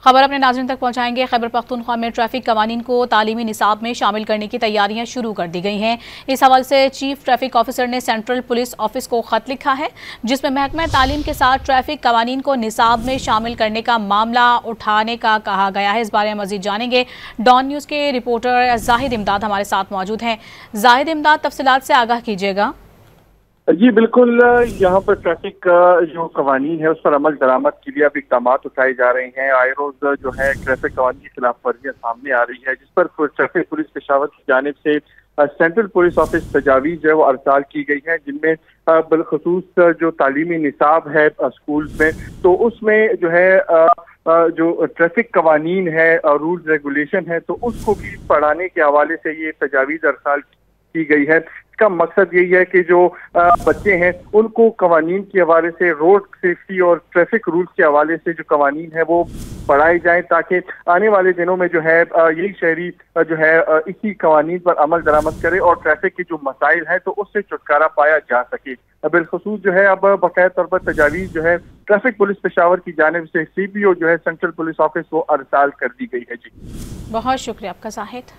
खबर अपने नाज़रीन तक पहुंचाएंगे। खैबर पख्तूनख्वा में ट्रैफिक कवानीन को तालीमी निसाब में शामिल करने की तैयारियां शुरू कर दी गई हैं। इस हवाले से चीफ ट्रैफिक ऑफिसर ने सेंट्रल पुलिस ऑफिस को खत लिखा है, जिसमें महकमा तालीम के साथ ट्रैफिक कवानीन को निसाब में शामिल करने का मामला उठाने का कहा गया है। इस बारे में मजीद जानेंगे। डॉन न्यूज़ के रिपोर्टर जाहिद इमदाद हमारे साथ मौजूद हैं। जाहिद इमदाद, तफसीलात से आगाह कीजिएगा। जी बिल्कुल, यहाँ पर ट्रैफिक जो कवानीन है उस पर अमल दरामद के लिए अब इकदाम उठाए जा रहे हैं। आए रोज जो है ट्रैफिक कवानीन की खिलाफ वर्जियां सामने आ रही है, जिस पर ट्रैफिक पुलिस पेशावर की जानिब से सेंट्रल पुलिस ऑफिस तजावीज़ जो है वो अरसाल की गई है, जिनमें बिलखसूस जो तालीमी निसाब है स्कूल में, तो उसमें जो है जो ट्रैफिक कवानीन है रूल्स रेगुलेशन है, तो उसको भी पढ़ाने के हवाले से ये तजावीज़ अरसाल की गई है। इसका मकसद यही है कि जो बच्चे हैं उनको कवानीन के हवाले से, रोड सेफ्टी और ट्रैफिक रूल्स के हवाले से जो कवानीन है वो पढ़ाए जाएं, ताकि आने वाले दिनों में जो है यही शहरी जो है इसी कवानीन पर अमल दरामद करे और ट्रैफिक के जो मसाइल है तो उससे छुटकारा पाया जा सके। बिलखसूस जो है अब बाकायदा तौर पर तजावीज़ जो है ट्रैफिक पुलिस पेशावर की जानिब से CPO जो है सेंट्रल पुलिस ऑफिस को अरसाल कर दी गई है। जी बहुत शुक्रिया आपका जाहिद।